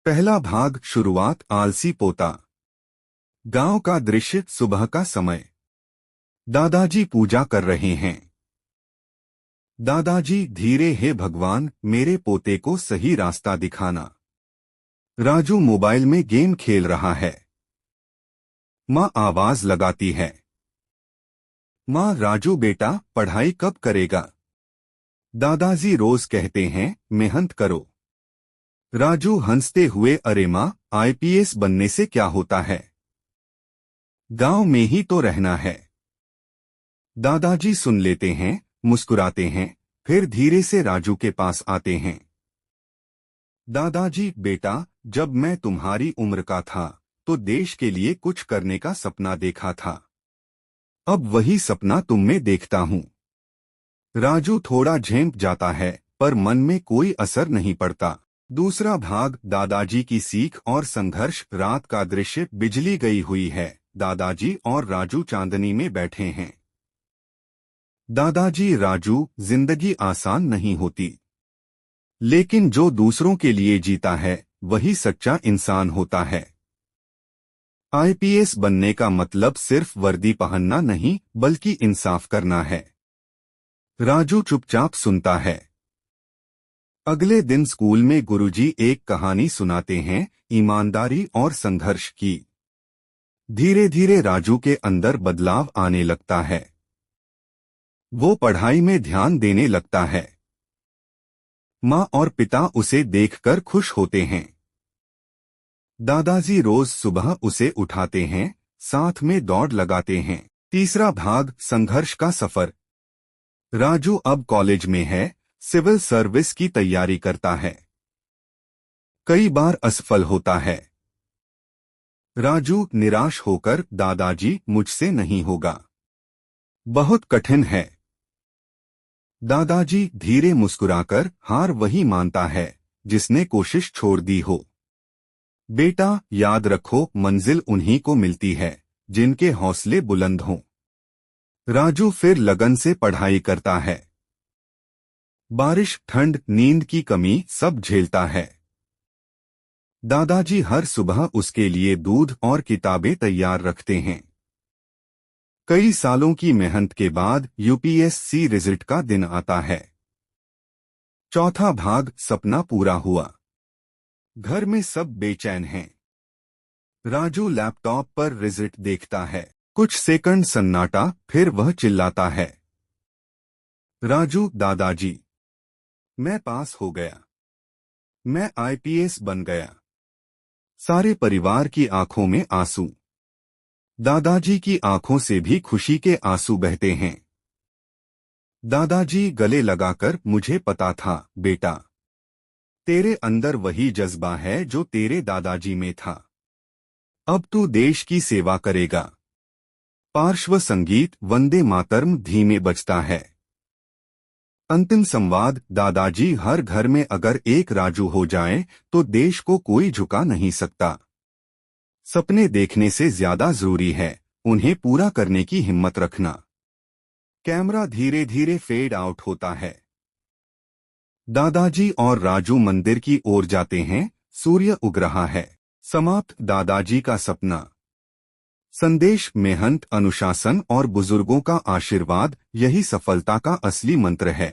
पहला भाग शुरुआत आलसी पोता। गांव का दृश्य सुबह का समय। दादाजी पूजा कर रहे हैं। दादाजी धीरे, हे भगवान मेरे पोते को सही रास्ता दिखाना। राजू मोबाइल में गेम खेल रहा है। माँ आवाज लगाती है, माँ राजू बेटा पढ़ाई कब करेगा। दादाजी रोज कहते हैं मेहनत करो। राजू हंसते हुए, अरे माँ आईपीएस बनने से क्या होता है, गांव में ही तो रहना है। दादाजी सुन लेते हैं, मुस्कुराते हैं, फिर धीरे से राजू के पास आते हैं। दादाजी बेटा, जब मैं तुम्हारी उम्र का था तो देश के लिए कुछ करने का सपना देखा था। अब वही सपना तुम में देखता हूँ। राजू थोड़ा झेंप जाता है, पर मन में कोई असर नहीं पड़ता। दूसरा भाग दादाजी की सीख और संघर्ष। रात का दृश्य, बिजली गई हुई है। दादाजी और राजू चांदनी में बैठे हैं। दादाजी, राजू जिंदगी आसान नहीं होती, लेकिन जो दूसरों के लिए जीता है वही सच्चा इंसान होता है। आईपीएस बनने का मतलब सिर्फ वर्दी पहनना नहीं, बल्कि इंसाफ करना है। राजू चुपचाप सुनता है। अगले दिन स्कूल में गुरुजी एक कहानी सुनाते हैं, ईमानदारी और संघर्ष की। धीरे धीरे राजू के अंदर बदलाव आने लगता है। वो पढ़ाई में ध्यान देने लगता है। माँ और पिता उसे देखकर खुश होते हैं। दादाजी रोज सुबह उसे उठाते हैं, साथ में दौड़ लगाते हैं। तीसरा भाग संघर्ष का सफर। राजू अब कॉलेज में है, सिविल सर्विस की तैयारी करता है। कई बार असफल होता है। राजू निराश होकर, दादाजी मुझसे नहीं होगा, बहुत कठिन है। दादाजी धीरे मुस्कुराकर, हार वही मानता है जिसने कोशिश छोड़ दी हो। बेटा याद रखो, मंजिल उन्हीं को मिलती है जिनके हौसले बुलंद हों। राजू फिर लगन से पढ़ाई करता है। बारिश, ठंड, नींद की कमी सब झेलता है। दादाजी हर सुबह उसके लिए दूध और किताबें तैयार रखते हैं। कई सालों की मेहनत के बाद यूपीएससी रिजल्ट का दिन आता है। चौथा भाग सपना पूरा हुआ। घर में सब बेचैन हैं। राजू लैपटॉप पर रिजल्ट देखता है। कुछ सेकंड सन्नाटा, फिर वह चिल्लाता है, राजू दादाजी मैं पास हो गया, मैं आईपीएस बन गया। सारे परिवार की आंखों में आंसू। दादाजी की आंखों से भी खुशी के आंसू बहते हैं। दादाजी गले लगाकर, मुझे पता था बेटा, तेरे अंदर वही जज्बा है जो तेरे दादाजी में था। अब तू देश की सेवा करेगा। पार्श्व संगीत वंदे मातरम धीमे बजता है। अंतिम संवाद, दादाजी हर घर में अगर एक राजू हो जाए तो देश को कोई झुका नहीं सकता। सपने देखने से ज्यादा जरूरी है उन्हें पूरा करने की हिम्मत रखना। कैमरा धीरे धीरे फेड आउट होता है। दादाजी और राजू मंदिर की ओर जाते हैं। सूर्य उग रहा है। समाप्त। दादाजी का सपना। संदेश, मेहनत, अनुशासन और बुजुर्गों का आशीर्वाद, यही सफलता का असली मंत्र है।